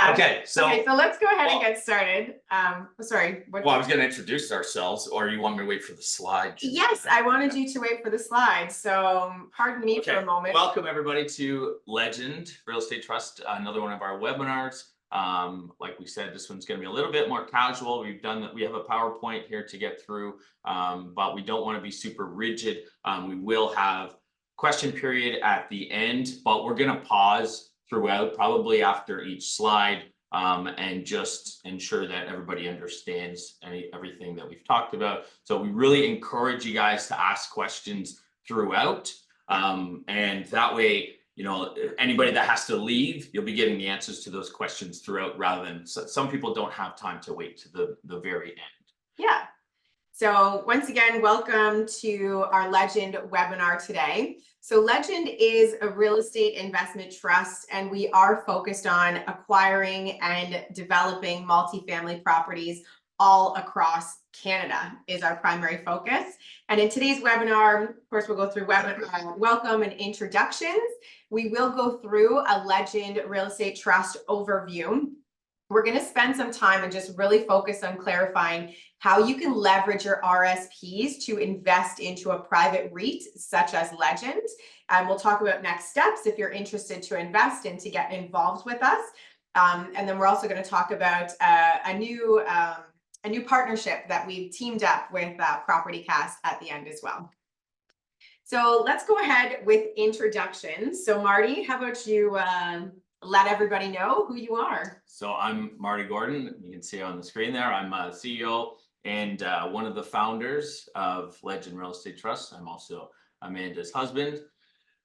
Yeah. Okay, so let's go ahead and get started. Sorry. Well, I was going to introduce ourselves, or you want me to wait for the slide? Yes, I wanted you to wait for the slide. So pardon me for a moment. Welcome everybody to Legend Real Estate Trust, another one of our webinars. Like we said, this one's going to be a little bit more casual. We have a PowerPoint here to get through, but we don't want to be super rigid. We will have question period at the end, but we're going to pause throughout, probably after each slide, and just ensure that everybody understands everything that we've talked about. So we really encourage you guys to ask questions throughout, and that way, you know, anybody that has to leave, you'll be getting the answers to those questions throughout, rather than some people don't have time to wait to the very end. Yeah. So once again, welcome to our Legend webinar today. So Legend is a real estate investment trust, and we are focused on acquiring and developing multifamily properties all across Canada is our primary focus. And in today's webinar, of course, we'll go through welcome and introductions. We will go through a Legend Real Estate Trust overview. We're going to spend some time and just really focus on clarifying how you can leverage your RSPs to invest into a private REIT such as Legend. And we'll talk about next steps if you're interested to invest and to get involved with us. And then we're also going to talk about a new partnership that we've teamed up with PropertyCast at the end as well. So let's go ahead with introductions. So Marty, how about you let everybody know who you are? So I'm Marty Gordon. You can see on the screen there. I'm a CEO and one of the founders of Legend Real Estate Trust. I'm also Amanda's husband.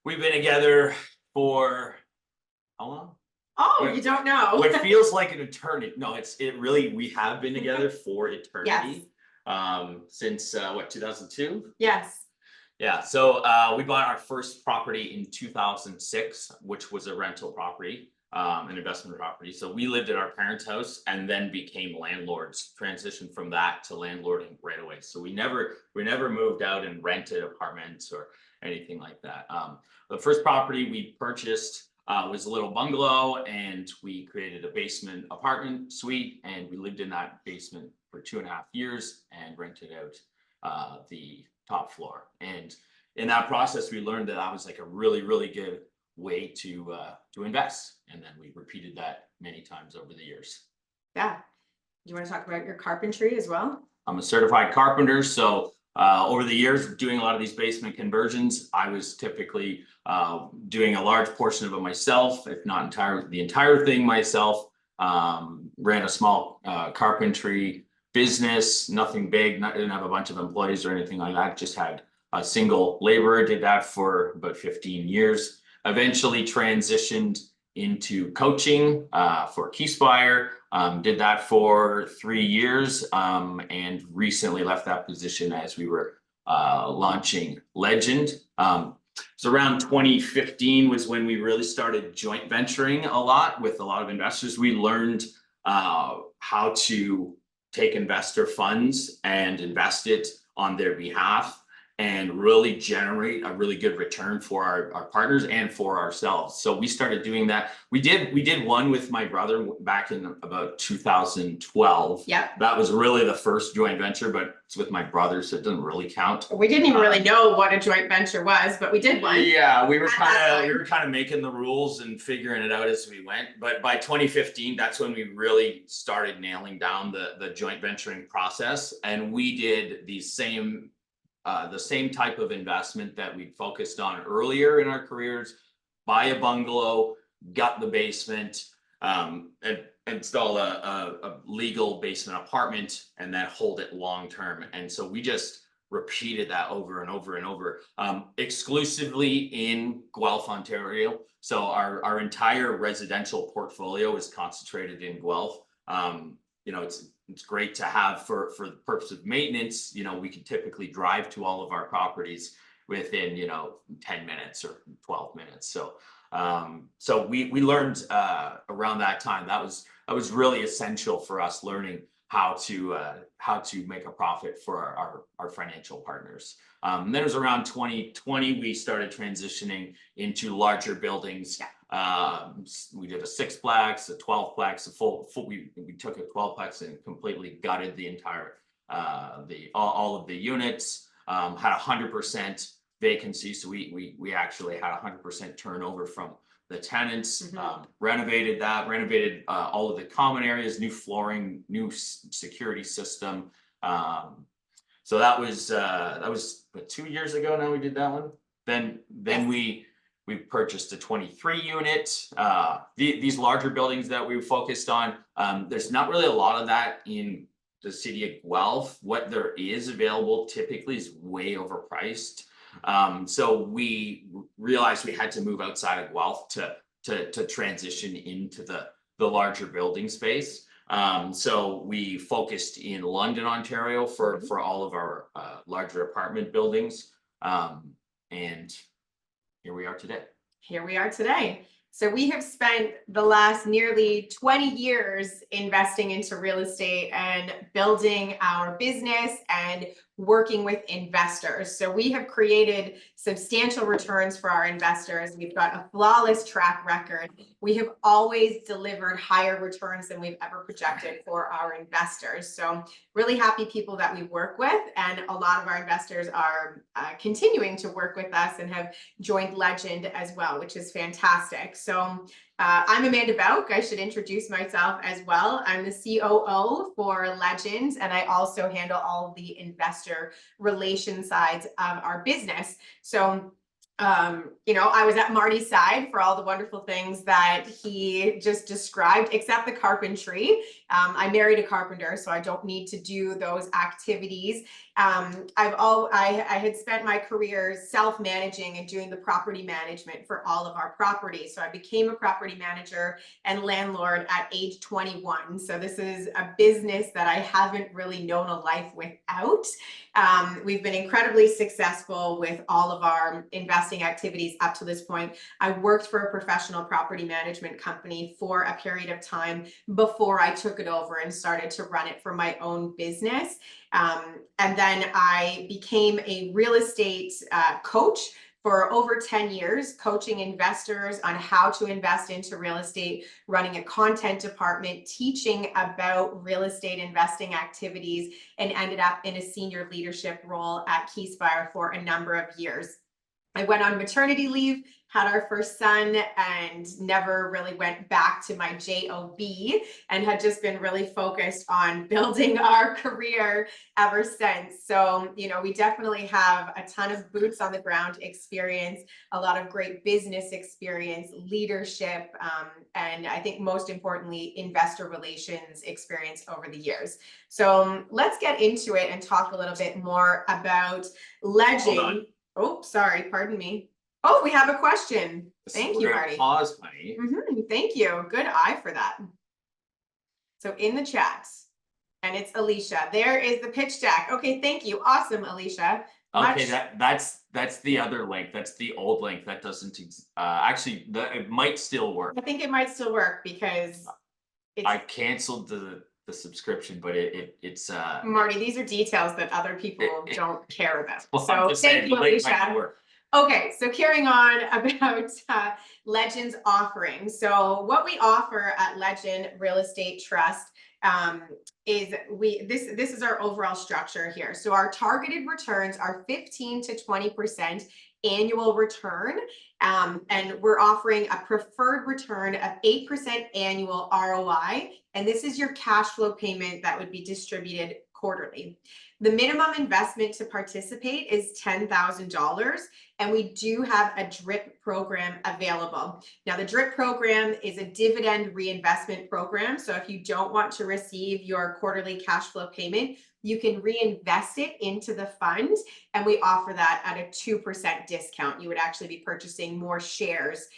We've been together for how long? Oh, you don't know. What feels like an eternity. No, we have been together for eternity. Yes. Since what, 2002? Yes. Yeah, so we bought our first property in 2006, which was a rental property, an investment property. So we lived at our parents' house and then became landlords, transitioned from that to landlording right away. So we never moved out and rented apartments or anything like that. The first property we purchased was a little bungalow, and we created a basement apartment suite, and we lived in that basement for 2.5 years and rented out the top floor. And in that process, we learned that was like a really, really good way to invest. And then we repeated that many times over the years. Yeah. You want to talk about your carpentry as well? I'm a certified carpenter. So over the years, doing a lot of these basement conversions, I was typically doing a large portion of it myself, if not the entire thing myself. Ran a small carpentry business, nothing big, didn't have a bunch of employees or anything like that, just had a single laborer, did that for about 15 years. Eventually transitioned into coaching for Keyspire, did that for 3 years, and recently left that position as we were launching Legend. So around 2015 was when we really started joint venturing a lot with a lot of investors. We learned how to take investor funds and invest it on their behalf and really generate a really good return for our partners and for ourselves. So we started doing that. We did one with my brother back in about 2012. Yeah. That was really the first joint venture, but it's with my brother, so it doesn't really count. We didn't even really know what a joint venture was, but we did one. Yeah, we were kind of making the rules and figuring it out as we went. But by 2015, that's when we really started nailing down the joint venturing process. And we did the same type of investment that we focused on earlier in our careers: buy a bungalow, gut the basement, and install a legal basement apartment, and then hold it long term. And so we just repeated that over and over and over, exclusively in Guelph, Ontario. So our entire residential portfolio is concentrated in Guelph. You know, it's great to have for the purpose of maintenance. You know, we can typically drive to all of our properties within, 10 minutes or 12 minutes. So so we learned around that time that was really essential for us, learning how to make a profit for our financial partners. Then it was around 2020 we started transitioning into larger buildings. Yeah. We did a 6-plex, a 12-plex, a full, we took a 12-plex and completely gutted the entire, all of the units, had 100% vacancy. So we actually had 100% turnover from the tenants, renovated all of the common areas, new flooring, new security system. So that was what, 2 years ago now we did that one. Then we purchased a 23 unit. These larger buildings that we focused on, there's not really a lot of that in the city of Guelph. What there is available typically is way overpriced. So we realized we had to move outside of Guelph to transition into the larger building space. So we focused in London, Ontario for all of our larger apartment buildings. And here we are today. Here we are today. So we have spent the last nearly 20 years investing into real estate and building our business and working with investors. So we have created substantial returns for our investors. We've got a flawless track record. We have always delivered higher returns than we've ever projected for our investors. So really happy people that we work with, and a lot of our investors are continuing to work with us and have joined Legend as well, which is fantastic. So I'm Amanda Bauk. I should introduce myself as well. I'm the COO for Legend, and I also handle all of the investor relation sides of our business. So I was at Marty's side for all the wonderful things that he just described, except the carpentry. I married a carpenter, so I don't need to do those activities. I had spent my career self-managing and doing the property management for all of our properties. So I became a property manager and landlord at age 21. So this is a business that I haven't really known a life without. We've been incredibly successful with all of our investing activities up to this point. I worked for a professional property management company for a period of time before I took it over and started to run it for my own business. And then I became a real estate coach for over 10 years, coaching investors on how to invest into real estate, running a content department, teaching about real estate investing activities, and ended up in a senior leadership role at Keyspire for a number of years. I went on maternity leave, had our first son, and never really went back to my job, and had just been really focused on building our career ever since. So, we definitely have a ton of boots on the ground experience, a lot of great business experience, leadership, and I think most importantly, investor relations experience over the years. So let's get into it and talk a little bit more about Legend. Oh, sorry, pardon me. Oh, we have a question. Thank you, Marty. Pause, honey. Thank you. Good eye for that. So in the chat, and it's Alicia. There is the pitch deck. Okay, thank you. Awesome, Alicia. Okay, that's the other link. That's the old link. That doesn't actually. It might still work. I think it might still work because I canceled the subscription, but it's Marty, these are details that other people don't care about. Well, so thank you, Alicia. Okay, so carrying on about Legend's offering. So what we offer at Legend Real Estate Trust is this is our overall structure here. So our targeted returns are 15 to 20% annual return. And we're offering a preferred return of 8% annual ROI. And this is your cash flow payment that would be distributed quarterly. The minimum investment to participate is $10,000, and we do have a DRIP program available. Now, the DRIP program is a dividend reinvestment program. So if you don't want to receive your quarterly cash flow payment, you can reinvest it into the fund, and we offer that at a 2% discount. You would actually be purchasing more shares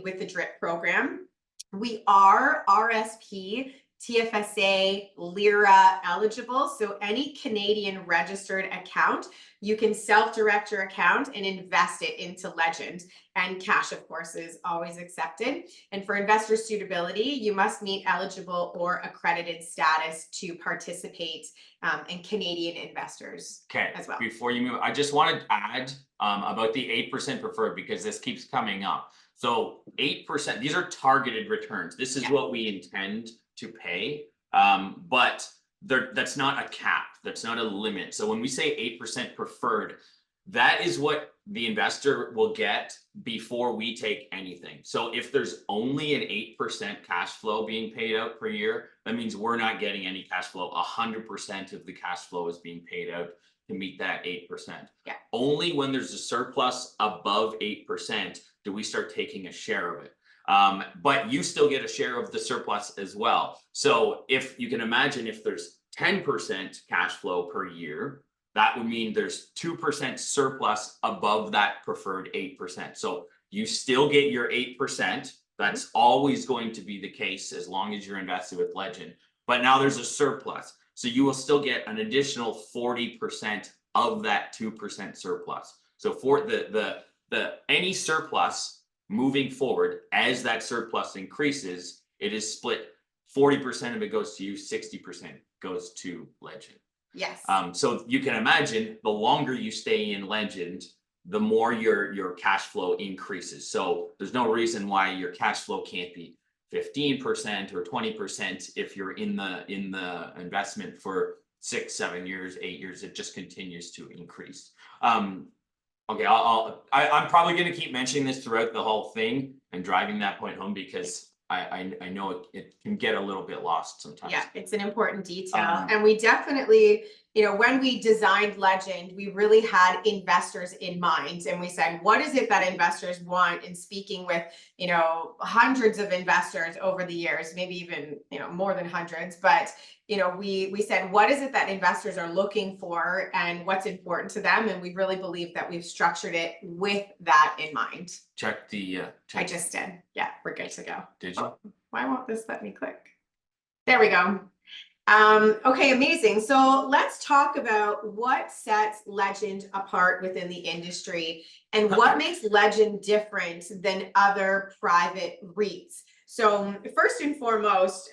with the DRIP program. We are RSP, TFSA, LIRA eligible. So any Canadian registered account, you can self-direct your account and invest it into Legend. And cash, of course, is always accepted. And for investor suitability, you must meet eligible or accredited status to participate in Canadian investors as well. Before you move, I just wanted to add about the 8% preferred, because this keeps coming up. So 8%, these are targeted returns. This is Yeah. what we intend to pay. But that's not a cap, that's not a limit. So when we say 8% preferred, that is what the investor will get before we take anything. So if there's only an 8% cash flow being paid out per year, that means we're not getting any cash flow. 100% of the cash flow is being paid out to meet that 8%. Yeah. Only when there's a surplus above 8% do we start taking a share of it. But you still get a share of the surplus as well. So if you can imagine, if there's 10% cash flow per year, that would mean there's 2% surplus above that preferred 8%. So you still get your 8%. That's always going to be the case as long as you're invested with Legend. But now there's a surplus. So you will still get an additional 40% of that 2% surplus. So for the any surplus moving forward, as that surplus increases, it is split. 40% of it goes to you, 60% goes to Legend. Yes. So you can imagine, the longer you stay in Legend, the more your cash flow increases. So there's no reason why your cash flow can't be 15% or 20% if you're in the investment for 6, 7 years, 8 years. It just continues to increase. Okay, I'm probably going to keep mentioning this throughout the whole thing and driving that point home, because I know it can get a little bit lost sometimes. Yeah, it's an important detail. And we definitely, when we designed Legend, we really had investors in mind. And we said, what is it that investors want? And speaking with, hundreds of investors over the years, maybe even, more than hundreds, but we said, what is it that investors are looking for and what's important to them? And we really believe that we've structured it with that in mind. Check the I just did. Yeah, we're good to go. Did you? Oh, why won't this let me click? There we go. Okay, amazing. So let's talk about what sets Legend apart within the industry and what makes Legend different than other private REITs. So first and foremost,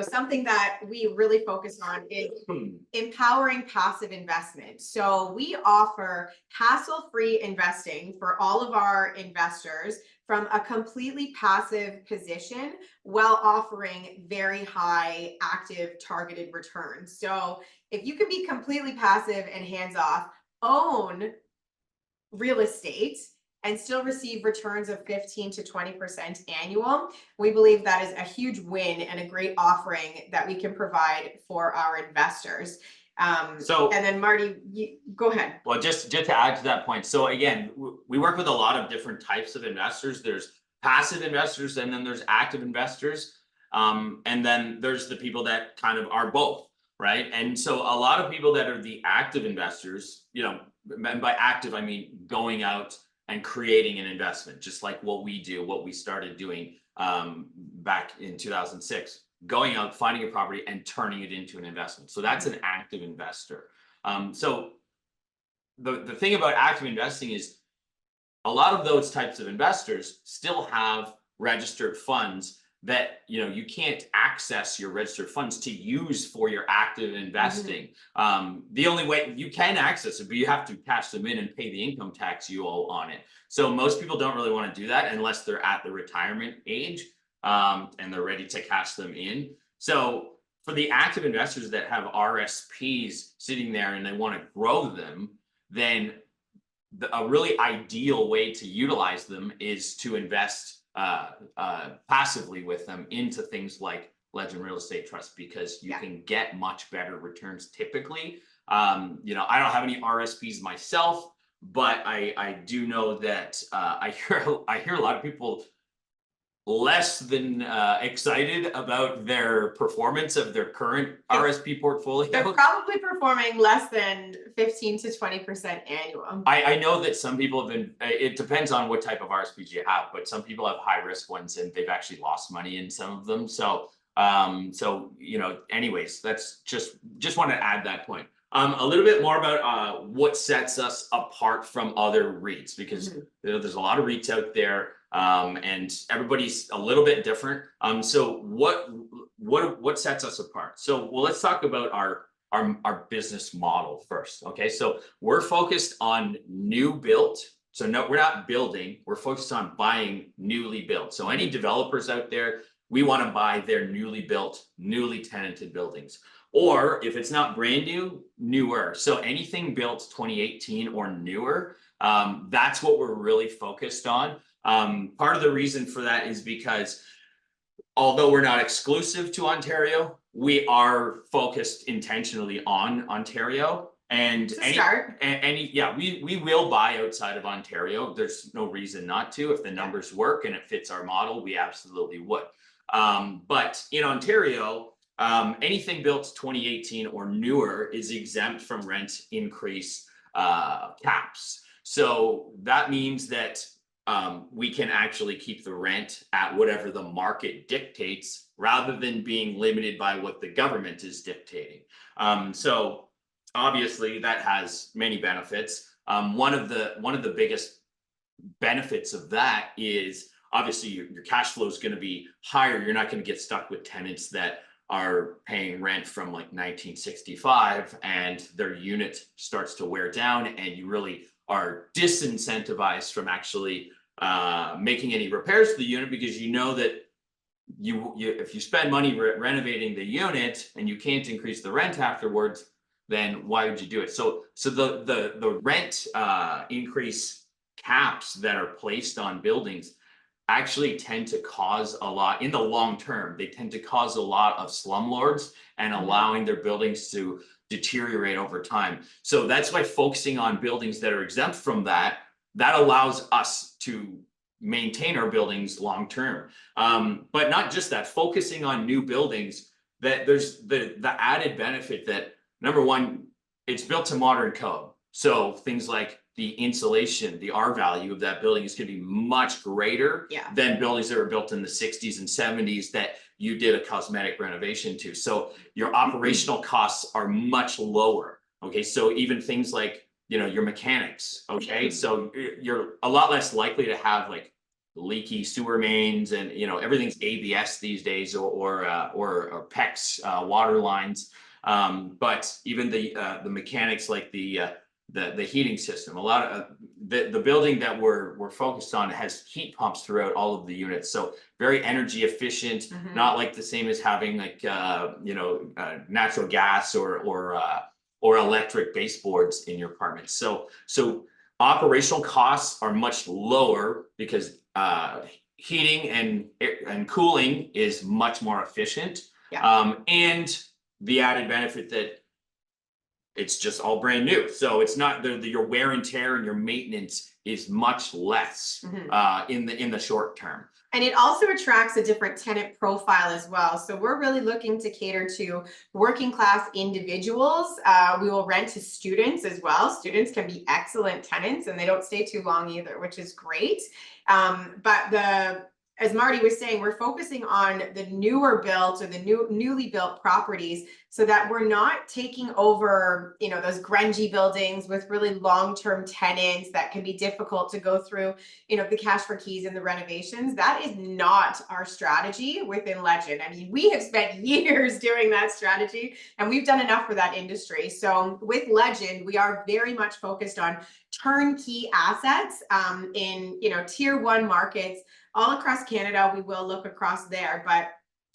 something that we really focus on is empowering passive investment. So we offer hassle-free investing for all of our investors from a completely passive position while offering very high active targeted returns. So if you can be completely passive and hands-off, own real estate, and still receive returns of 15 to 20% annual, we believe that is a huge win and a great offering that we can provide for our investors. And then Marty, go ahead. Well, just to add to that point. So again, we work with a lot of different types of investors. There's passive investors, and then there's active investors. And then there's the people that kind of are both, right? And so a lot of people that are the active investors, and by active, I mean going out and creating an investment, just like what we do, what we started doing back in 2006, going out, finding a property and turning it into an investment. So that's an active investor. So the thing about active investing is a lot of those types of investors still have registered funds that you can't access your registered funds to use for your active investing. The only way you can access it, but you have to cash them in and pay the income tax you owe on it. So most people don't really want to do that unless they're at the retirement age and they're ready to cash them in. So for the active investors that have RSPs sitting there and they want to grow them, then a really ideal way to utilize them is to invest passively with them into things like Legend Real Estate Trust, because you can get much better returns typically. I don't have any RSPs myself, but I do know that I hear a lot of people less than excited about their performance of their current RSP portfolio. They're probably performing less than 15 to 20% annual. I know that some people have been, it depends on what type of RSPs you have, but some people have high risk ones and they've actually lost money in some of them. So, anyways, that's just want to add that point. A little bit more about what sets us apart from other REITs, because there's a lot of REITs out there. And everybody's a little bit different. So what sets us apart? So, well, let's talk about our business model first. Okay. So we're focused on new built So no, we're not building, we're focused on buying newly built. So any developers out there, we want to buy their newly built, newly tenanted buildings. Or if it's not brand new, newer. So anything built 2018 or newer, that's what we're really focused on. Part of the reason for that is because although we're not exclusive to Ontario, we are focused intentionally on Ontario. And It's a start. yeah, we will buy outside of Ontario. There's no reason not to. If the numbers work and it fits our model, we absolutely would. But in Ontario, anything built 2018 or newer is exempt from rent increase caps. So that means that we can actually keep the rent at whatever the market dictates rather than being limited by what the government is dictating. So obviously that has many benefits. One of the biggest benefits of that is obviously your cash flow is going to be higher. You're not going to get stuck with tenants that are paying rent from like 1965 and their unit starts to wear down and you really are disincentivized from actually making any repairs to the unit because you know that you if you spend money renovating the unit and you can't increase the rent afterwards, then why would you do it? So the rent increase caps that are placed on buildings actually tend to cause a lot in the long term. They tend to cause a lot of slumlords and allowing their buildings to deteriorate over time. So that's why focusing on buildings that are exempt from that allows us to maintain our buildings long term. But not just that, focusing on new buildings, that there's the added benefit that number one, it's built to modern code. So things like the insulation, the R value of that building is going to be much greater than buildings that were built in the 60s and 70s that you did a cosmetic renovation to. So your operational costs are much lower. Okay, so even things like, you know, your mechanics. Okay, so you're a lot less likely to have like leaky sewer mains and, you know, everything's ABS these days or PEX water lines. But even the mechanics like the heating system, a lot of the building that we're focused on has heat pumps throughout all of the units, so very energy efficient, not like the same as having like natural gas or electric baseboards in your apartment. So operational costs are much lower because heating and cooling is much more efficient. And the added benefit that it's just all brand new. So it's not your wear and tear and your maintenance is much less in the short term. And it also attracts a different tenant profile as well. So we're really looking to cater to working class individuals. We will rent to students as well. Students can be excellent tenants and they don't stay too long either, which is great. But as Marty was saying, we're focusing on the newer built or the newly built properties so that we're not taking over, you know, those grungy buildings with really long-term tenants that can be difficult to go through, you know, the cash for keys and the renovations. That is not our strategy within Legend. I mean, we have spent years doing that strategy and we've done enough for that industry. So with Legend, we are very much focused on turnkey assets in, you know, tier 1 markets all across Canada. We will look across there, but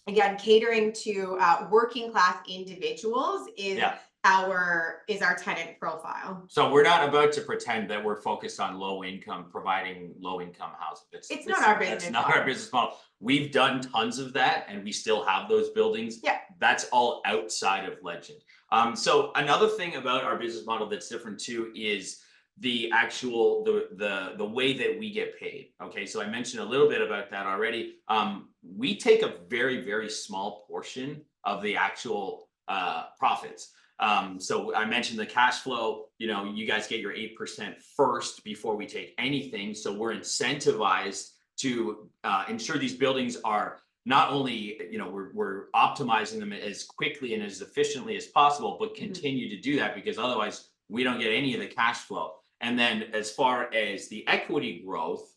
again, catering to working class individuals is our tenant profile. So we're not about to pretend that we're focused on low income, providing low income housing. It's not our business. That's not our business model. We've done tons of that and we still have those buildings. That's all outside of Legend. So another thing about our business model that's different too is the actual the way that we get paid. Okay, so I mentioned a little bit about that already. We take a very, very small portion of the actual profits. So I mentioned the cash flow, you know, you guys get your 8% first before we take anything. So we're incentivized to ensure these buildings are not only, you know, we're optimizing them as quickly and as efficiently as possible, but continue to do that because otherwise we don't get any of the cash flow. And then as far as the equity growth,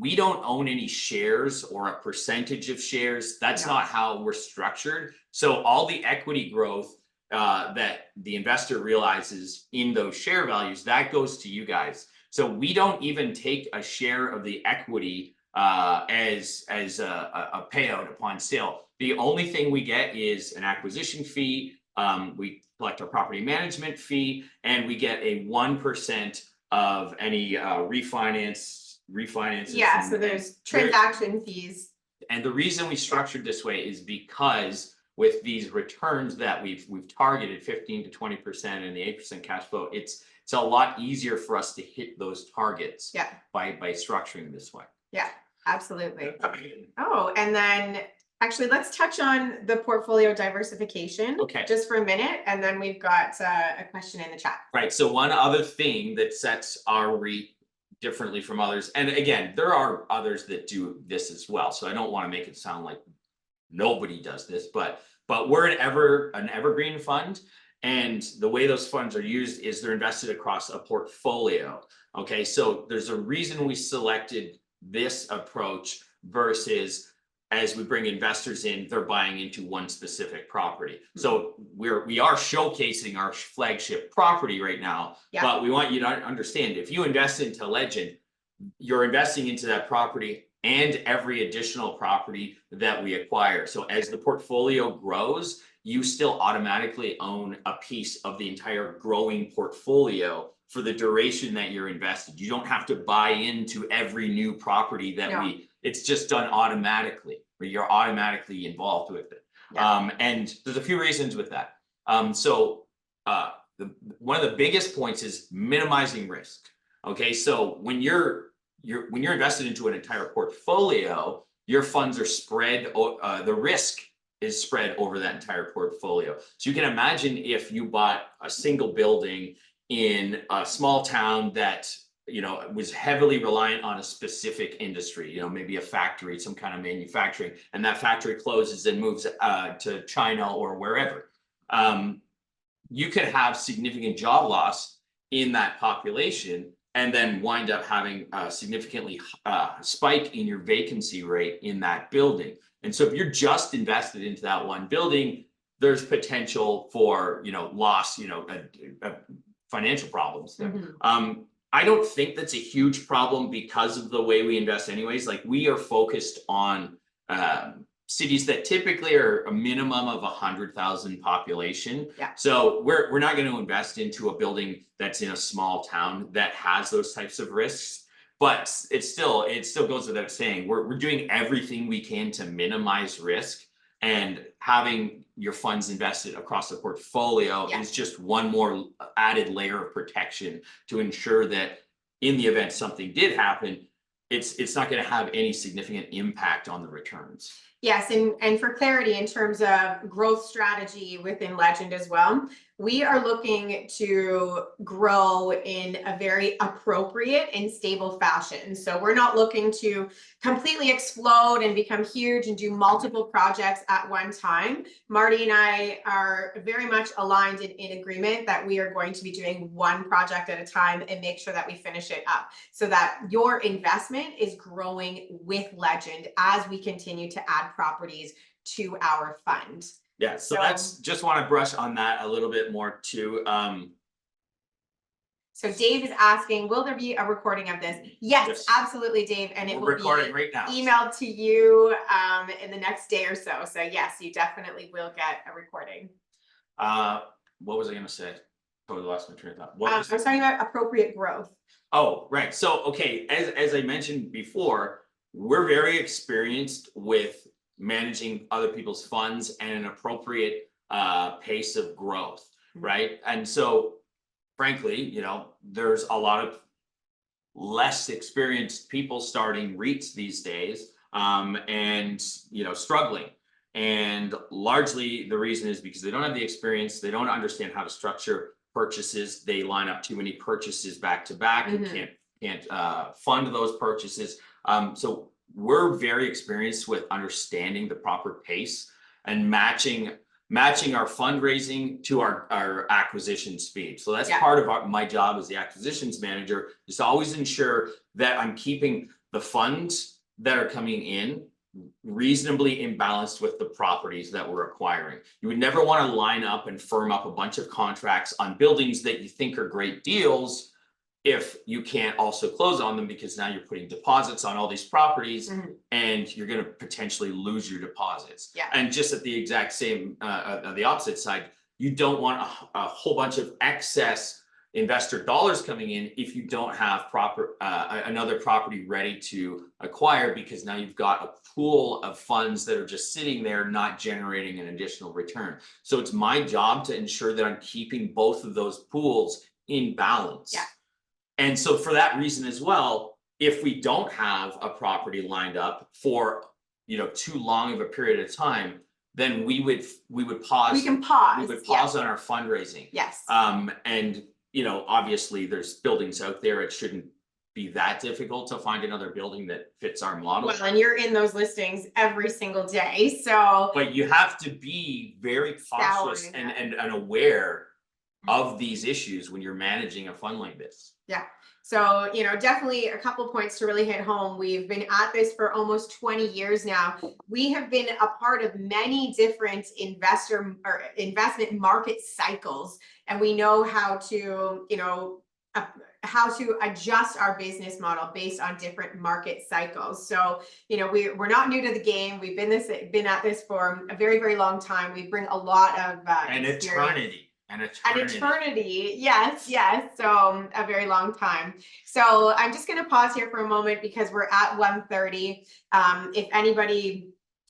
we don't own any shares or a percentage of shares. That's not how we're structured. So all the equity growth that the investor realizes in those share values, that goes to you guys. So we don't even take a share of the equity as a payout upon sale. The only thing we get is an acquisition fee. We collect our property management fee, and we get a 1% of any refinances. Yeah, so there's transaction fees. And the reason we structured this way is because with these returns that we've targeted 15 to 20% and the 8% cash flow, it's a lot easier for us to hit those targets. Yeah. By structuring this way. Yeah, absolutely. Oh, and then actually let's touch on the portfolio diversification. Okay. Just for a minute, and then we've got a question in the chat. Right, so one other thing that sets our REIT differently from others, and again, there are others that do this as well, so I don't want to make it sound like nobody does this, but we're an evergreen fund, and the way those funds are used is they're invested across a portfolio. Okay, so there's a reason we selected this approach versus as we bring investors in, they're buying into one specific property. So we are showcasing our flagship property right now, but we want you to understand, if you invest into Legend, you're investing into that property and every additional property that we acquire. So as the portfolio grows, you still automatically own a piece of the entire growing portfolio for the duration that you're invested. You don't have to buy into every new property that it's just done automatically, where you're automatically involved with it. And there's a few reasons with that. One of the biggest points is minimizing risk. Okay, so when you're invested into an entire portfolio, your funds are spread, the risk is spread over that entire portfolio. So you can imagine if you bought a single building in a small town that was heavily reliant on a specific industry, maybe a factory, some kind of manufacturing, and that factory closes and moves to China or wherever. You could have significant job loss in that population and then wind up having a significantly spike in your vacancy rate in that building. And so if you're just invested into that one building, there's potential for loss, financial problems there. I don't think that's a huge problem because of the way we invest anyways. Like, we are focused on cities that typically are a minimum of 100,000 population. So we're not going to invest into a building that's in a small town that has those types of risks. But it still goes without saying, we're doing everything we can to minimize risk, and having your funds invested across the portfolio is just one more added layer of protection to ensure that in the event something did happen, it's not going to have any significant impact on the returns. Yes, and for clarity, in terms of growth strategy within Legend as well, we are looking to grow in a very appropriate and stable fashion. So we're not looking to completely explode and become huge and do multiple projects at one time. Marty and I are very much aligned in agreement that we are going to be doing one project at a time and make sure that we finish it up, so that your investment is growing with Legend as we continue to add properties to our fund. Yeah, so that's just want to brush on that a little bit more too. So Dave is asking, will there be a recording of this? Yes, absolutely, Dave, and it will be right now, emailed to you in the next day or so. So yes, you definitely will get a recording. What was I going to say? Totally lost my train of thought. I was talking about appropriate growth. Oh, right. So okay, as I mentioned before, we're very experienced with managing other people's funds and an appropriate pace of growth, right? And so frankly, there's a lot of less experienced people starting REITs these days, and struggling. And largely the reason is because they don't have the experience, they don't understand how to structure purchases, they line up too many purchases back to back, and can't fund those purchases. So we're very experienced with understanding the proper pace and matching our fundraising to our acquisition speed. So that's part of my job as the acquisitions manager, is to always ensure that I'm keeping the funds that are coming in reasonably imbalanced with the properties that we're acquiring. You would never want to line up and firm up a bunch of contracts on buildings that you think are great deals, if you can't also close on them, because now you're putting deposits on all these properties Mhm. and you're going to potentially lose your deposits. Yeah. And just at the exact same, on the opposite side, you don't want a whole bunch of excess investor dollars coming in if you don't have another property ready to acquire, because now you've got a pool of funds that are just sitting there not generating an additional return. So it's my job to ensure that I'm keeping both of those pools in balance. Yeah. And so for that reason as well, if we don't have a property lined up for, too long of a period of time, then we would pause. We can pause. We would pause on our fundraising. Yes. And obviously there's buildings out there. It shouldn't be that difficult to find another building that fits our model. Well, and you're in those listings every single day, so. But you have to be very cautious Scouring that. and aware of these issues when you're managing a fund like this. Yeah. So, definitely a couple points to really hit home. We've been at this for almost 20 years now. We have been a part of many different investment market cycles, and we know how to, how to adjust our business model based on different market cycles. So, we're not new to the game. We've been at this for a very, very long time. We bring a lot of An experience. An eternity. Yes. So a very long time. So I'm just going to pause here for a moment because we're at 1:30. If anybody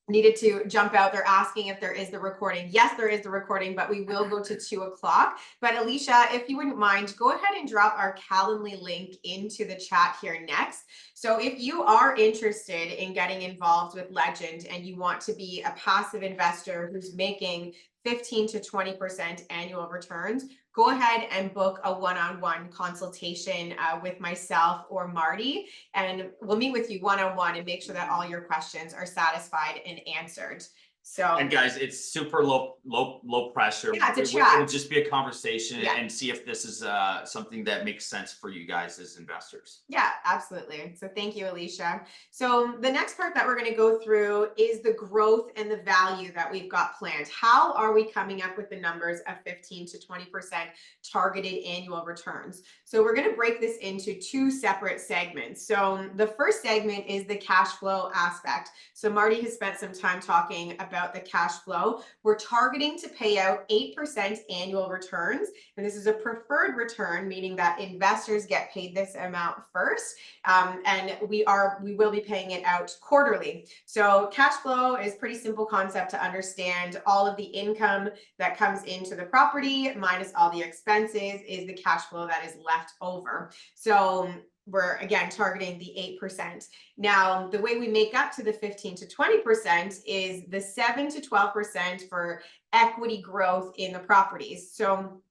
needed to jump out, they're asking if there is the recording. Yes, there is the recording, but we will go to 2:00. But Alicia, if you wouldn't mind, go ahead and drop our Calendly link into the chat here next. So if you are interested in getting involved with Legend and you want to be a passive investor who's making 15 to 20% annual returns, go ahead and book a one-on-one consultation with myself or Marty, and we'll meet with you one-on-one and make sure that all your questions are satisfied and answered. So, and guys, it's super low pressure. Yeah, it's a chat. It'll just be a conversation and see if this is something that makes sense for you guys as investors. Yeah, absolutely. So thank you, Alicia. So the next part that we're going to go through is the growth and the value that we've got planned. How are we coming up with the numbers of 15 to 20% targeted annual returns? So we're going to break this into two separate segments. So the first segment is the cash flow aspect. So Marty has spent some time talking about the cash flow. We're targeting to pay out 8% annual returns. And this is a preferred return, meaning that investors get paid this amount first. And we will be paying it out quarterly. So cash flow is pretty simple concept to understand. All of the income that comes into the property minus all the expenses is the cash flow that is left over. So we're again targeting the 8%. Now, the way we make up to the 15 to 20% is the 7 to 12% for equity growth in the properties. So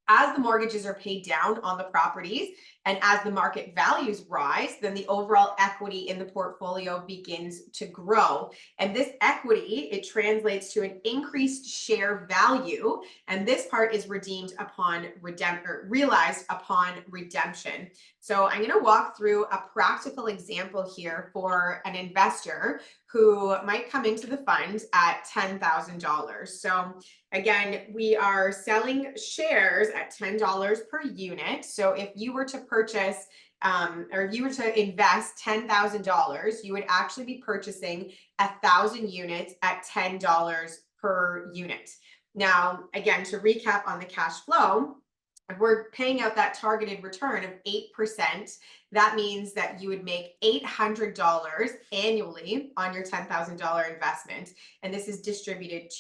as the mortgages are paid down on the properties and as the market values rise, then the overall equity in the portfolio begins to grow. And this equity, it translates to an increased share value. And this part is realized upon redemption. So I'm going to walk through a practical example here for an investor who might come into the fund at $10,000. So again, we are selling shares at $10 per unit. So if you were to purchase or if you were to invest $10,000, you would actually be purchasing 1,000 units at $10 per unit. Now, again, to recap on the cash flow, if we're paying out that targeted return of 8%, that means that you would make $800 annually on your $10,000 investment. And this is distributed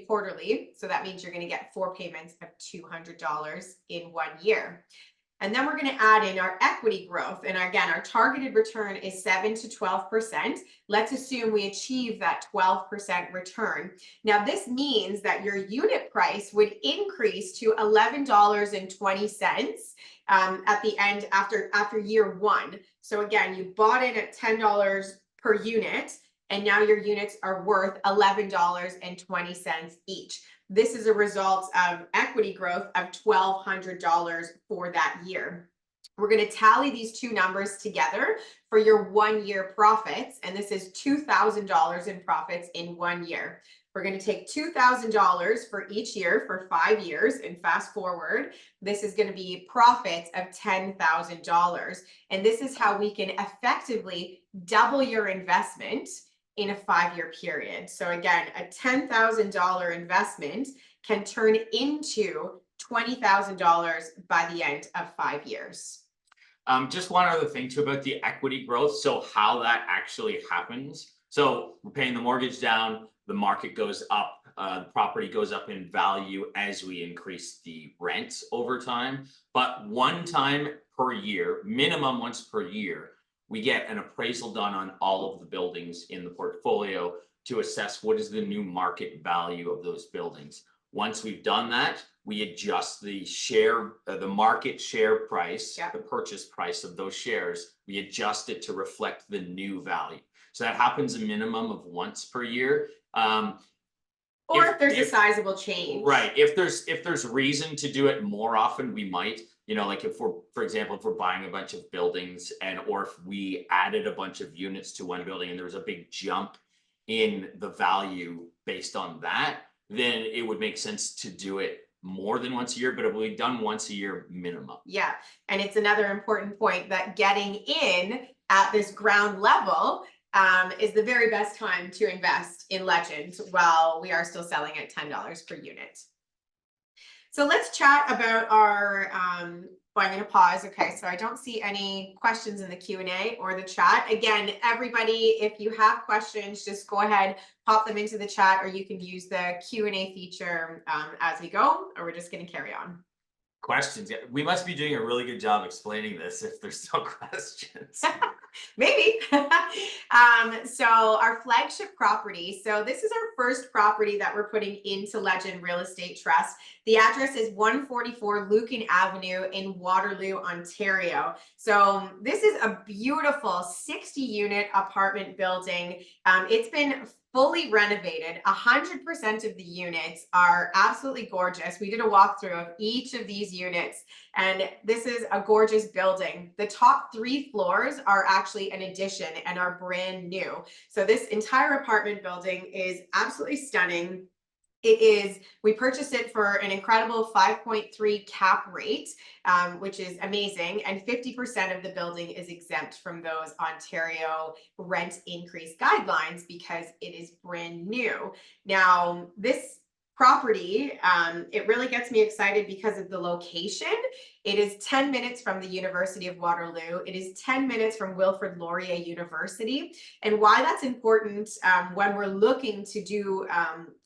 quarterly. So that means you're going to get 4 payments of $200 in 1 year. And then we're going to add in our equity growth. And again, our targeted return is 7 to 12%. Let's assume we achieve that 12% return. Now, this means that your unit price would increase to $11.20 at the end after year 1. So again, you bought in at $10 per unit, and now your units are worth $11.20 each. This is a result of equity growth of $1,200 for that year. We're going to tally these two numbers together for your 1 year profits, and this is $2,000 in profits in 1 year. We're going to take $2,000 for each year for 5 years and fast forward. This is going to be profits of $10,000. And this is how we can effectively double your investment in a 5-year period. So again, a $10,000 investment can turn into $20,000 by the end of 5 years. Just one other thing too about the equity growth. So how that actually happens. So we're paying the mortgage down, the market goes up, the property goes up in value as we increase the rents over time. But one time per year, minimum once per year, we get an appraisal done on all of the buildings in the portfolio to assess what is the new market value of those buildings. Once we've done that, we adjust the share, the market share price, the purchase price of those shares. We adjust it to reflect the new value. So that happens a minimum of once per year. Or if there's a sizable change. Right. If there's reason to do it more often, we might. You know, like if we're, for example, if we're buying a bunch of buildings or if we added a bunch of units to one building and there was a big jump in the value based on that, then it would make sense to do it more than once a year, but it will be done once a year minimum. Yeah. And it's another important point that getting in at this ground level is the very best time to invest in Legend while we are still selling at $10 per unit. So let's chat about our, I'm going to pause. Okay, so I don't see any questions in the Q&A or the chat. Again, everybody, if you have questions, just go ahead, pop them into the chat, or you can use the Q&A feature as we go, or we're just going to carry on. Questions. Yeah, we must be doing a really good job explaining this if there's no questions. Maybe. So our flagship property. So this is our first property that we're putting into Legend Real Estate Trust. The address is 144 Lucan Avenue in Waterloo, Ontario. So this is a beautiful 60-unit apartment building. It's been fully renovated. 100% of the units are absolutely gorgeous. We did a walkthrough of each of these units, and this is a gorgeous building. The top 3 floors are actually an addition and are brand new. So this entire apartment building is absolutely stunning. It is, we purchased it for an incredible 5.3 cap rate, which is amazing. And 50% of the building is exempt from those Ontario rent increase guidelines because it is brand new. Now, this property, it really gets me excited because of the location. It is 10 minutes from the University of Waterloo. It is 10 minutes from Wilfrid Laurier University. And why that's important when we're looking to do,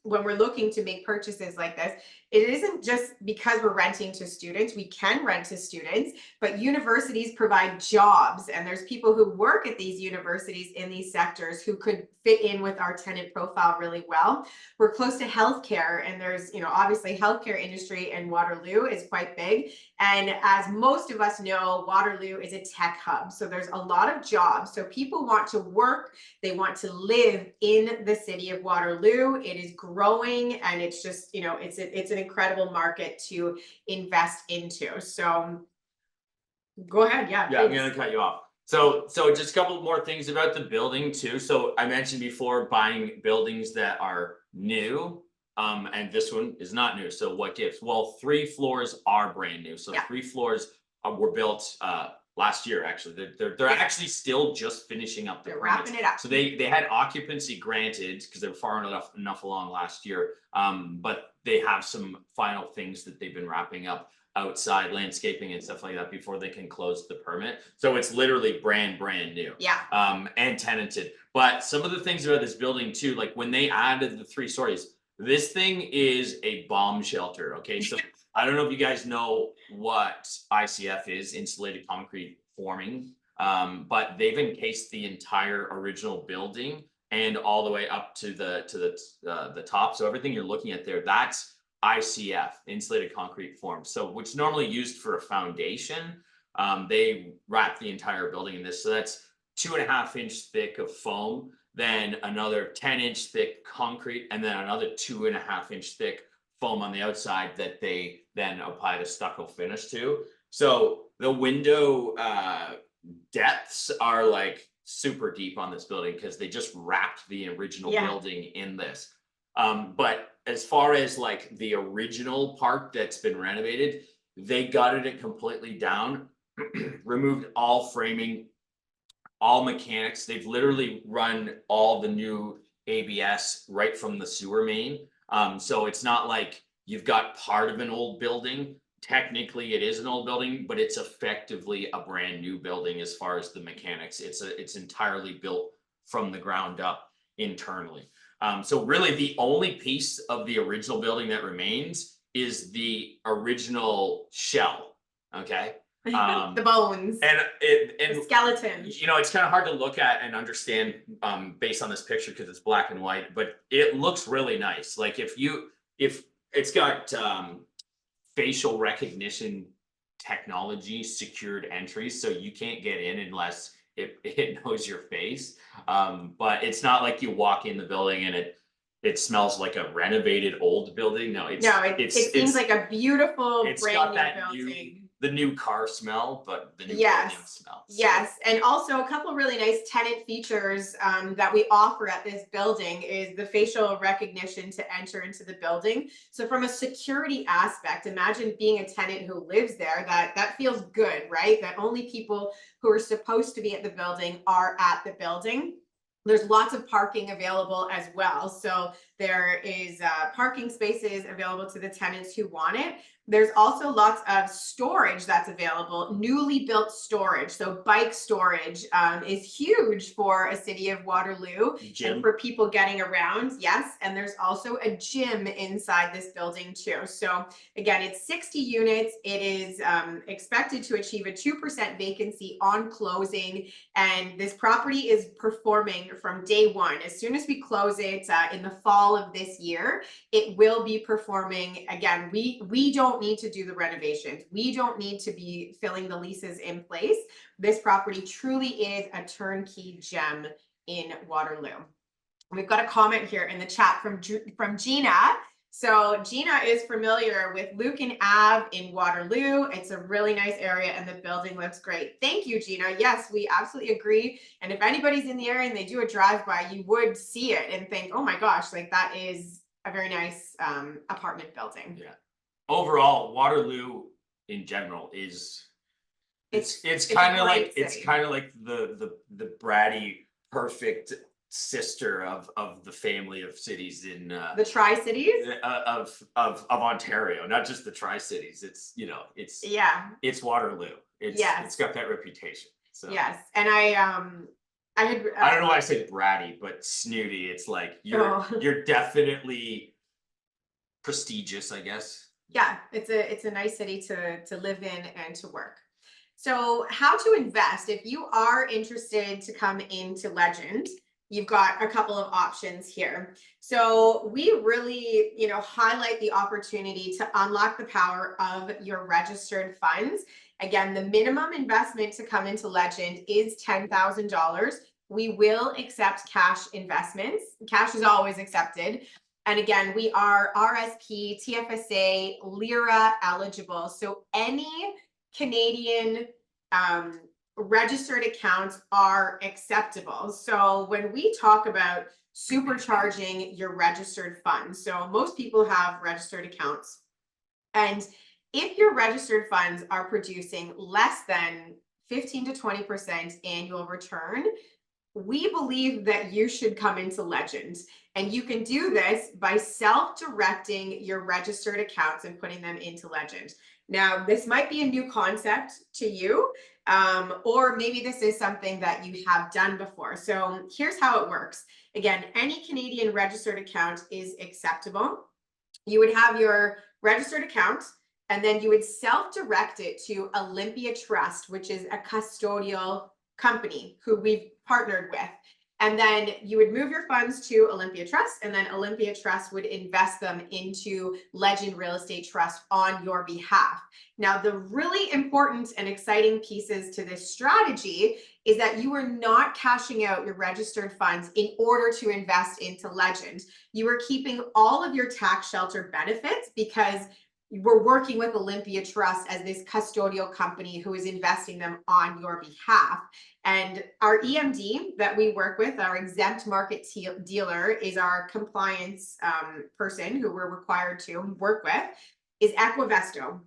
when we're looking to make purchases like this, it isn't just because we're renting to students. We can rent to students, but universities provide jobs, and there's people who work at these universities in these sectors who could fit in with our tenant profile really well. We're close to healthcare, and there's, you know, obviously healthcare industry in Waterloo is quite big. And as most of us know, Waterloo is a tech hub. So there's a lot of jobs. So people want to work, they want to live in the city of Waterloo. It is growing, and it's just, you know, it's an incredible market to invest into. So go ahead. Yeah, I'm going to cut you off. So just a couple more things about the building too. So I mentioned before buying buildings that are new. And this one is not new. So what gives? Well, 3 floors are brand new. So 3 floors were built last year. Actually, they're actually still just finishing up the permits. Wrapping it up. So they had occupancy granted because they were far enough along last year. But they have some final things that they've been wrapping up outside, landscaping and stuff like that before they can close the permit. So it's literally brand new. Yeah. And tenanted. But some of the things about this building too, like when they added the 3 stories. This thing is a bomb shelter, okay? So I don't know if you guys know what ICF is, insulated concrete forming, but they've encased the entire original building and all the way up to the top. So everything you're looking at there, that's ICF, insulated concrete form. So which is normally used for a foundation. They wrap the entire building in this. So that's 2.5-inch thick of foam. Then another 10-inch thick concrete, and then another 2.5-inch thick foam on the outside that they then apply the stucco finish to. So the window depths are like super deep on this building because they just wrapped the original building in this. But as far as like the original part that's been renovated, they gutted it completely down, removed all framing, all mechanics. They've literally run all the new ABS right from the sewer main. So it's not like you've got part of an old building. Technically, it is an old building, but it's effectively a brand new building as far as the mechanics. It's entirely built from the ground up internally. So really the only piece of the original building that remains is the original shell. Okay. The bones, And the skeletons. you know, it's kind of hard to look at and understand based on this picture because it's black and white, but it looks really nice. Like if it's got facial recognition technology, secured entries, so you can't get in unless it knows your face. But it's not like you walk in the building and it smells like a renovated old building. No, it seems like a beautiful it's brand got new that building. the new car smell, but the new Yes. building smell. So, Yes, and also a couple really nice tenant features that we offer at this building is the facial recognition to enter into the building. So from a security aspect, imagine being a tenant who lives there, that feels good, right? That only people who are supposed to be at the building are at the building. There's lots of parking available as well. So there is parking spaces available to the tenants who want it. There's also lots of storage that's available, newly built storage. So bike storage is huge for a city of Waterloo and for people getting around. Yes. And there's also a gym inside this building too. So again, it's 60 units. It is expected to achieve a 2% vacancy on closing. And this property is performing from day one. As soon as we close it in the fall of this year, it will be performing. Again, we don't need to do the renovations. We don't need to be filling the leases in place. This property truly is a turnkey gem in Waterloo. We've got a comment here in the chat from Gina. So Gina is familiar with Lucan Ave in Waterloo. It's a really nice area and the building looks great. Thank you, Gina. Yes, we absolutely agree. And if anybody's in the area and they do a drive-by, you would see it and think, oh my gosh, like that is a very nice apartment building. Yeah. Overall, Waterloo in general is it's kind of like the bratty perfect sister of the family of cities in the Tri-Cities of Ontario, not just the Tri-Cities. It's, you know, it's Waterloo. It's got that reputation. So yes, and I don't know why I say bratty, but snooty. It's like you're definitely prestigious, I guess. Yeah, it's a nice city to live in and to work. So how to invest? If you are interested to come into Legend, you've got a couple of options here. So we really, highlight the opportunity to unlock the power of your registered funds. Again, the minimum investment to come into Legend is $10,000. We will accept cash investments. Cash is always accepted. And again, we are RSP, TFSA, LIRA eligible. So any Canadian registered accounts are acceptable. So when we talk about supercharging your registered funds, so most people have registered accounts. And if your registered funds are producing less than 15 to 20% annual return, we believe that you should come into Legend. And you can do this by self-directing your registered accounts and putting them into Legend. Now, this might be a new concept to you, or maybe this is something that you have done before. So here's how it works. Again, any Canadian registered account is acceptable. You would have your registered account, and then you would self-direct it to Olympia Trust, which is a custodial company who we've partnered with. And then you would move your funds to Olympia Trust, and then Olympia Trust would invest them into Legend Real Estate Trust on your behalf. Now, the really important and exciting pieces to this strategy is that you are not cashing out your registered funds in order to invest into Legend. You are keeping all of your tax shelter benefits because we're working with Olympia Trust as this custodial company who is investing them on your behalf. And our EMD that we work with, our exempt market dealer, is our compliance person who we're required to work with, is Equivesto.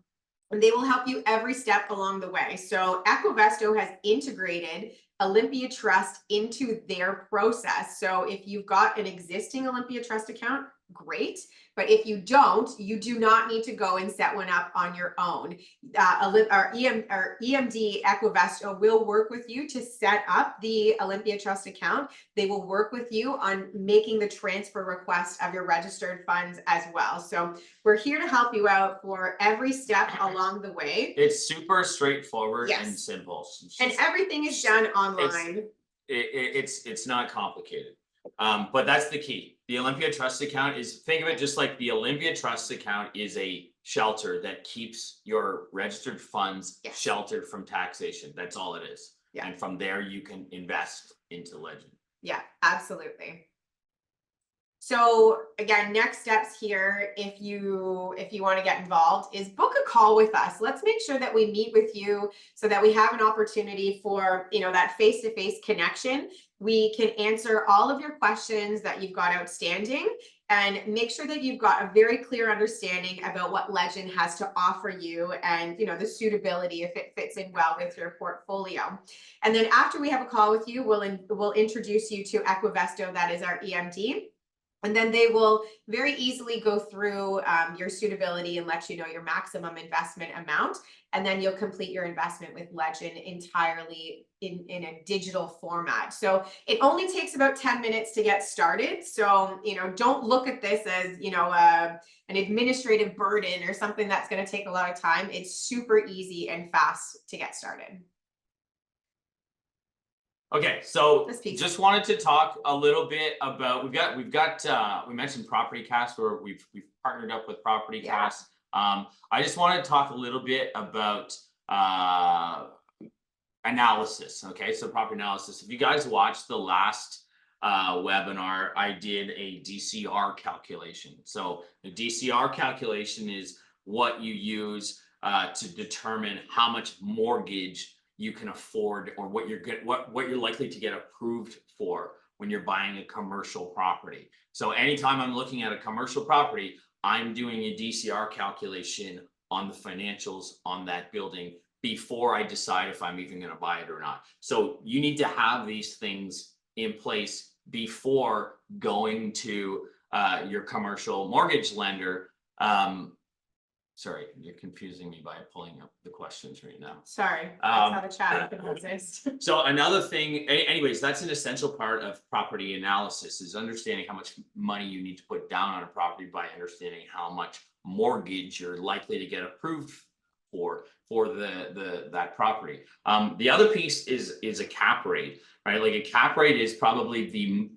And they will help you every step along the way. So Equivesto has integrated Olympia Trust into their process. So if you've got an existing Olympia Trust account, great. But if you don't, you do not need to go and set one up on your own. Our EMD Equivesto will work with you to set up the Olympia Trust account. They will work with you on making the transfer request of your registered funds as well. So we're here to help you out for every step along the way. It's super straightforward and Yes. simple. And everything is done online. It's not complicated. But that's the key. The Olympia Trust account is, think of it just like the Olympia Trust account is a shelter that keeps your registered funds Yes. sheltered from taxation. That's all it is. Yeah. And from there you can invest into Legend. Yeah, absolutely. So again, next steps here, if you want to get involved, is book a call with us. Let's make sure that we meet with you so that we have an opportunity for, that face-to-face connection. We can answer all of your questions that you've got outstanding and make sure that you've got a very clear understanding about what Legend has to offer you and, the suitability, if it fits in well with your portfolio. And then after we have a call with you, we'll introduce you to Equivesto, that is our EMD. And then they will very easily go through your suitability and let you know your maximum investment amount. And then you'll complete your investment with Legend entirely in a digital format. So it only takes about 10 minutes to get started. So, don't look at this as, an administrative burden or something that's going to take a lot of time. It's super easy and fast to get started. Okay, so Let's peek. just wanted to talk a little bit about, we mentioned Property Cast, where we've partnered up with Property Cast. I just want to talk a little bit about analysis. Okay, so property analysis. If you guys watched the last webinar, I did a DCR calculation. So the DCR calculation is what you use to determine how much mortgage you can afford, or what you're likely to get approved for when you're buying a commercial property. So anytime I'm looking at a commercial property, I'm doing a DCR calculation on the financials on that building before I decide if I'm even going to buy it or not. So you need to have these things in place before going to your commercial mortgage lender. Sorry, you're confusing me by pulling up the questions right now. Sorry, that's how the chat can exist. So another thing, anyways, that's an essential part of property analysis, is understanding how much money you need to put down on a property by understanding how much mortgage you're likely to get approved for that property. The other piece is a cap rate, right? Like a cap rate is probably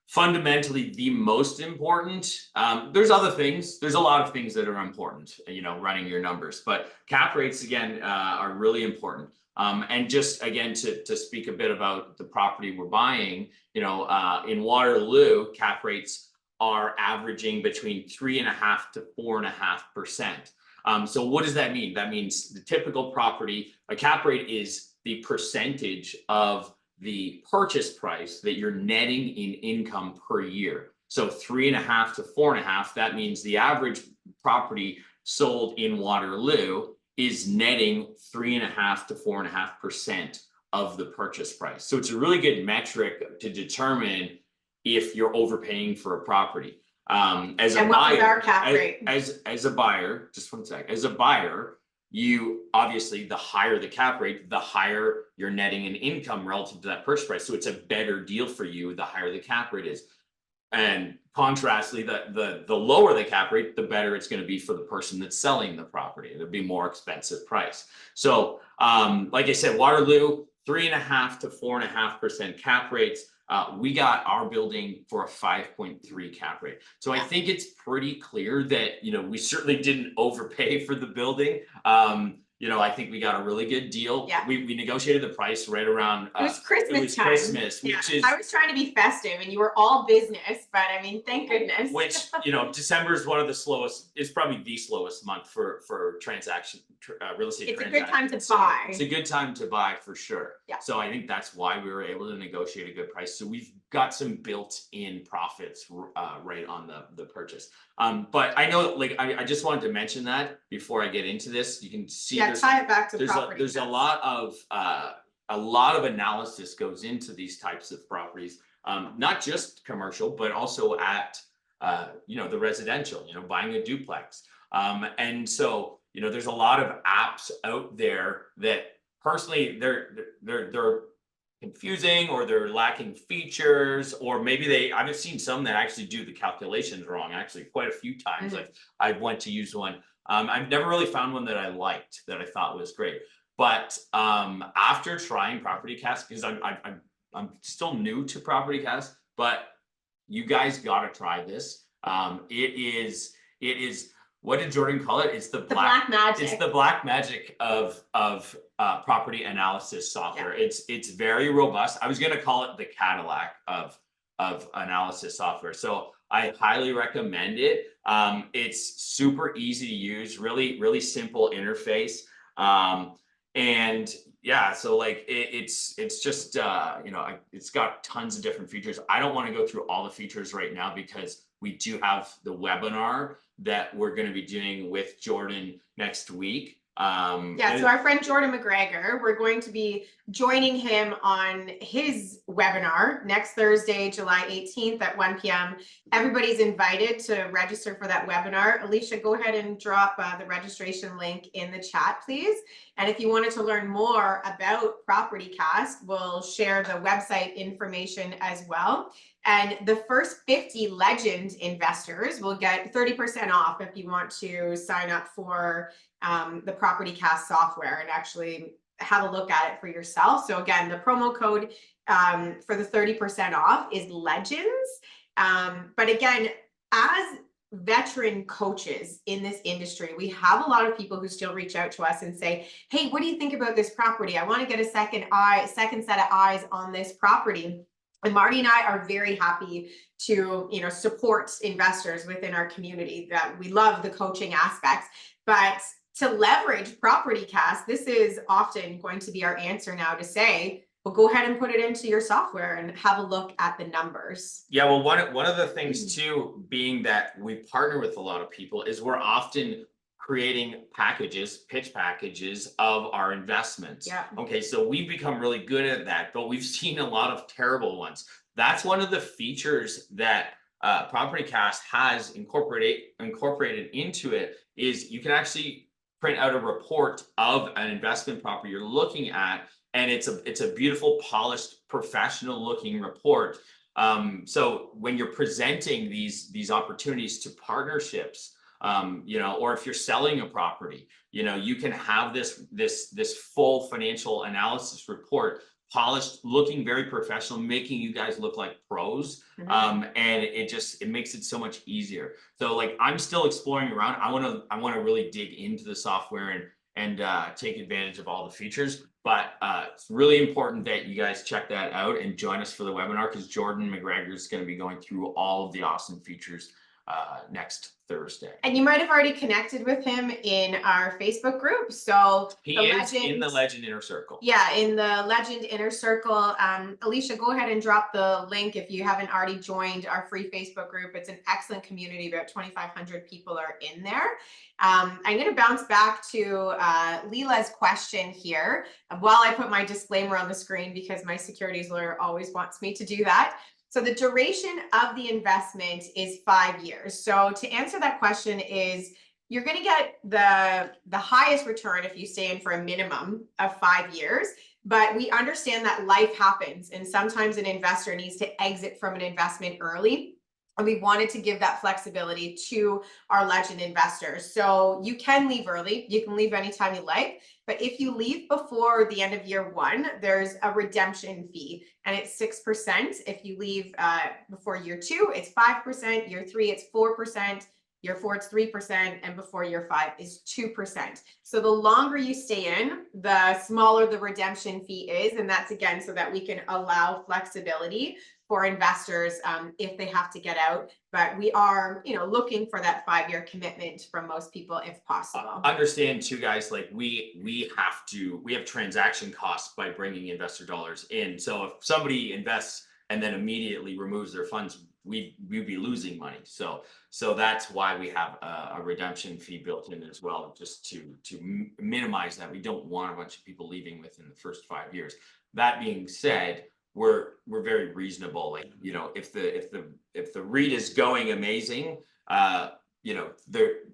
fundamentally the most important. There's other things, there's a lot of things that are important, running your numbers, but cap rates again are really important. And just again to speak a bit about the property we're buying, in Waterloo, cap rates are averaging between 3.5% to 4.5%. So what does that mean? That means the typical property, a cap rate is the percentage of the purchase price that you're netting in income per year. So 3.5 to 4.5, that means the average property sold in Waterloo is netting 3.5 to 4.5% of the purchase price. So it's a really good metric to determine if you're overpaying for a property. As a buyer, as a buyer, just one sec, as a buyer, you obviously, the higher the cap rate, the higher you're netting an income relative to that purchase price. So it's a better deal for you the higher the cap rate is. And contrastly, the lower the cap rate, the better it's going to be for the person that's selling the property. It'll be more expensive price. So like I said, Waterloo, 3.5 to 4.5% cap rates. We got our building for a 5.3 cap rate. So I think it's pretty clear that, we certainly didn't overpay for the building. I think we got a really good deal. Yeah. We negotiated the price right around. It was Christmas time. Christmas, Yeah. which is. I was trying to be festive and you were all business, but I mean, thank goodness. Which, December is one of the slowest, is probably the slowest month for transaction, real estate It's a transactions. good time to So buy. It's a good time to buy for sure. Yeah. So I think that's why we were able to negotiate a good price. So we've got some built-in profits right on the purchase. But I know, like, I just wanted to mention that before I get into this. You can see tie it back to there's property. a lot of analysis goes into these types of properties. Not just commercial, but also at, the residential, buying a duplex. And so, there's a lot of apps out there that personally they're confusing, or they're lacking features, or maybe I've seen some that actually do the calculations wrong, actually quite a few times. Like I went to use one. I've never really found one that I liked, that I thought was great. But after trying PropertyCast, because I'm still new to PropertyCast, but you guys got to try this. It is, what did Jordan call it? It's the black magic. It's the black magic of property analysis software. Yeah. It's very robust. I was going to call it the Cadillac of analysis software. So I highly recommend it. It's super easy to use, really, really simple interface. And yeah, so like it's just it's got tons of different features. I don't want to go through all the features right now because we do have the webinar that we're going to be doing with Jordan next week. So our friend Jordan McGregor, we're going to be joining him on his webinar next Thursday, July 18th at 1 p.m. Everybody's invited to register for that webinar. Alicia, go ahead and drop the registration link in the chat, please. And if you wanted to learn more about PropertyCast, we'll share the website information as well. And the first 50 Legend investors will get 30% off if you want to sign up for the PropertyCast software and actually have a look at it for yourself. So again, the promo code for the 30% off is Legends. But again, as veteran coaches in this industry, we have a lot of people who still reach out to us and say, hey, what do you think about this property? I want to get a second set of eyes on this property. And Marty and I are very happy to, support investors within our community. That we love the coaching aspects, but to leverage PropertyCast, this is often going to be our answer now to say, well, go ahead and put it into your software and have a look at the numbers. Yeah, well, one of the things too, being that we partner with a lot of people, is we're often creating pitch packages of our investments. Yeah. Okay, so we've become really good at that, but we've seen a lot of terrible ones. That's one of the features that PropertyCast has incorporated into it, is you can actually print out a report of an investment property you're looking at, and it's a beautiful, polished, professional looking report. So when you're presenting these opportunities to partnerships, or if you're selling a property, you can have this full financial analysis report, polished, looking very professional, making you guys look like pros. And it makes it so much easier. So like, I'm still exploring around. I want to really dig into the software and take advantage of all the features. But it's really important that you guys check that out and join us for the webinar, because Jordan McGregor is going to be going through all of the awesome features next Thursday. And you might have already connected with him in our Facebook group. So he is in the Legend Inner Circle. Yeah, in the Legend Inner Circle. Alicia, go ahead and drop the link if you haven't already joined our free Facebook group. It's an excellent community. About 2,500 people are in there. I'm going to bounce back to Leela's question here while I put my disclaimer on the screen, because my securities lawyer always wants me to do that. So the duration of the investment is 5 years. So to answer that question is, you're going to get the highest return if you stay in for a minimum of 5 years. But we understand that life happens, and sometimes an investor needs to exit from an investment early. And we wanted to give that flexibility to our Legend investors. So you can leave early. You can leave anytime you like. But if you leave before the end of year one, there's a redemption fee, and it's 6%. If you leave before year two, it's 5%. Year three, it's 4%. Year 4, it's 3%, and before year 5 is 2%. So the longer you stay in, the smaller the redemption fee is. And that's again, so that we can allow flexibility for investors if they have to get out. But we are, looking for that 5-year commitment from most people if possible. Understand too, guys, like we have transaction costs by bringing investor dollars in. So if somebody invests and then immediately removes their funds, we'd be losing money. So that's why we have a redemption fee built in as well, just to minimize that. We don't want a bunch of people leaving within the first 5 years. That being said, we're very reasonable. Like, if the REIT is going amazing,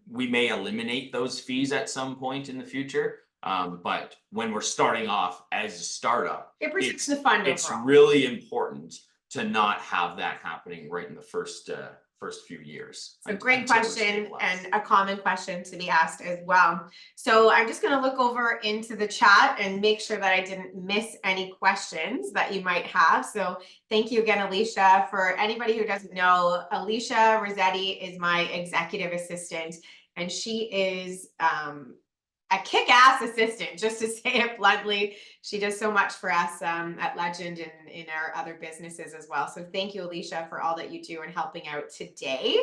we may eliminate those fees at some point in the future. But when we're starting off as a startup, it protects the fund it's overall. really important to not have that happening right in the first few years. So great question, and a common question to be asked as well. So I'm just going to look over into the chat and make sure that I didn't miss any questions that you might have. So thank you again, Alicia. For anybody who doesn't know, Alicia Rossetti is my executive assistant, and she is a kick-ass assistant, just to say it bluntly. She does so much for us at Legend and in our other businesses as well. So thank you, Alicia, for all that you do and helping out today.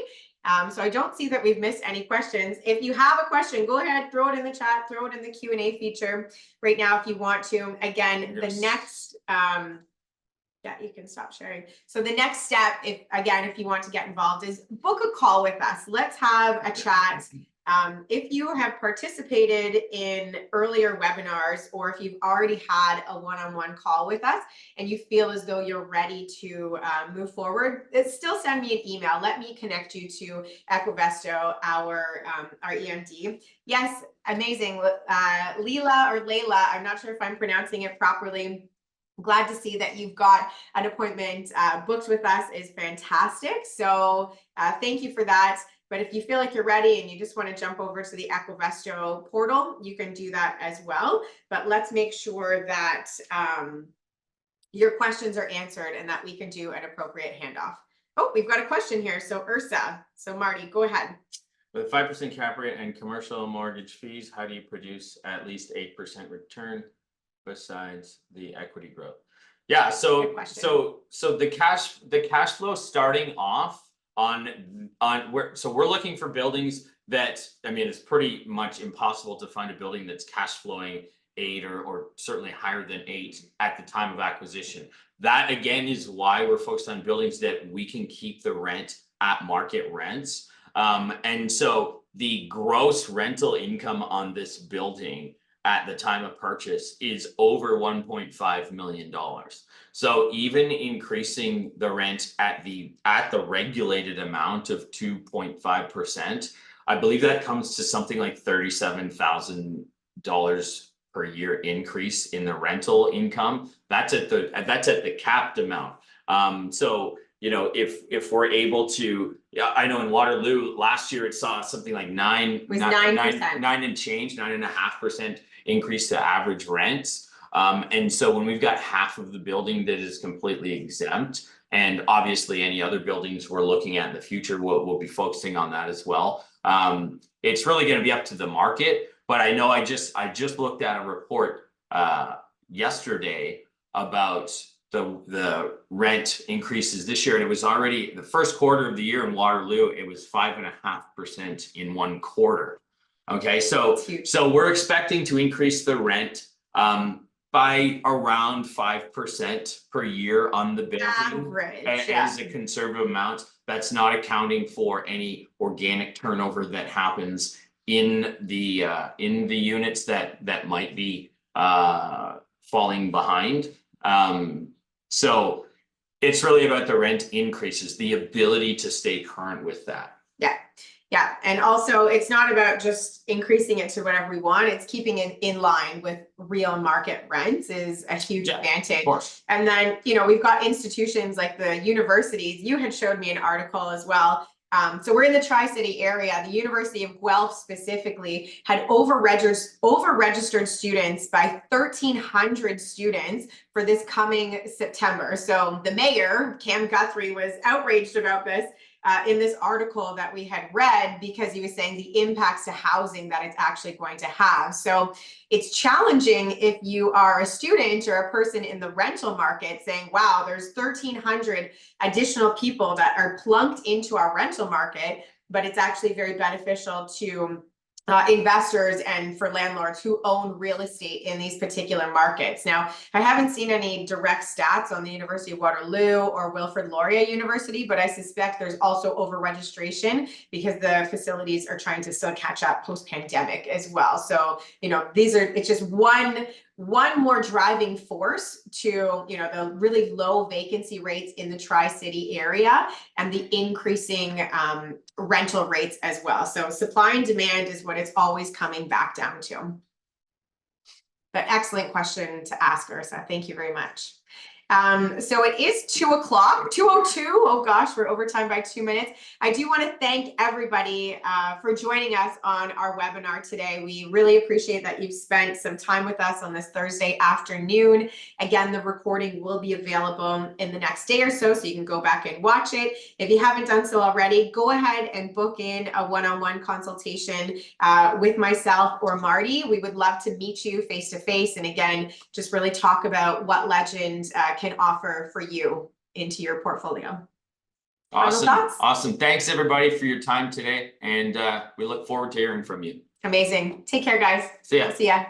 So I don't see that we've missed any questions. If you have a question, go ahead, throw it in the chat, throw it in the Q&A feature right now if you want to. Again, the next, yeah, you can stop sharing. So the next step, if you want to get involved, is book a call with us. Let's have a chat. If you have participated in earlier webinars, or if you've already had a one-on-one call with us and you feel as though you're ready to move forward, still send me an email. Let me connect you to Equivesto, our EMD. Yes, amazing. Leila or Layla, I'm not sure if I'm pronouncing it properly. Glad to see that you've got an appointment booked with us. Is fantastic. So thank you for that. But if you feel like you're ready and you just want to jump over to the Equivesto portal, you can do that as well. But let's make sure that your questions are answered and that we can do an appropriate handoff. Oh, we've got a question here. So Ursa, so Marty, go ahead. With 5% cap rate and commercial mortgage fees, how do you produce at least 8% return besides the equity growth? Yeah, so the cash flow starting off we're looking for buildings that, it's pretty much impossible to find a building that's cash flowing 8 or certainly higher than 8 at the time of acquisition. That again is why we're focused on buildings that we can keep the rent at market rents. And so the gross rental income on this building at the time of purchase is over $1.5 million. So even increasing the rent at the regulated amount of 2.5%, I believe that comes to something like $37,000 per year increase in the rental income. That's at the capped amount. So if we're able to, I know in Waterloo last year it saw something like 9% and change, 9.5% increase to average rents. And so when we've got half of the building that is completely exempt, and obviously any other buildings we're looking at in the future, we'll be focusing on that as well. It's really going to be up to the market, but I know I just looked at a report yesterday about the rent increases this year, and it was already the first quarter of the year in Waterloo, it was 5.5% in one quarter. Okay, so we're expecting to increase the rent by around 5% per year on the building. Average, as a conservative amount. That's not accounting for any organic turnover that happens in the units that might be falling behind. So it's really about the rent increases, the ability to stay current with that. Yeah, and also it's not about just increasing it to whatever we want. It's keeping it in line with real market rents is a huge advantage. Of course. And then, we've got institutions like the universities. You had showed me an article as well. So we're in the Tri-City area. The University of Guelph specifically had over-registered students by 1,300 students for this coming September. So the mayor, Cam Guthrie, was outraged about this. in this article that we had read, because he was saying the impacts to housing that it's actually going to have. So it's challenging if you are a student or a person in the rental market saying, wow, there's 1,300 additional people that are plunked into our rental market, but it's actually very beneficial to investors and for landlords who own real estate in these particular markets. Now, I haven't seen any direct stats on the University of Waterloo or Wilfrid Laurier University, but I suspect there's also over-registration because the facilities are trying to still catch up post-pandemic as well. So, it's just one more driving force to, the really low vacancy rates in the Tri-City area and the increasing rental rates as well. So supply and demand is what it's always coming back down to. But excellent question to ask, Ursa. Thank you very much. So it is 2:00, 2:02. Oh gosh, we're over time by 2 minutes. I do want to thank everybody for joining us on our webinar today. We really appreciate that you've spent some time with us on this Thursday afternoon. Again, the recording will be available in the next day or so you can go back and watch it. If you haven't done so already, go ahead and book in a one-on-one consultation with myself or Marty. We would love to meet you face to face, and again, just really talk about what Legend can offer for you into your portfolio. Awesome. Thanks everybody for your time today, and we look forward to hearing from you. Amazing. Take care, guys. See ya. See ya.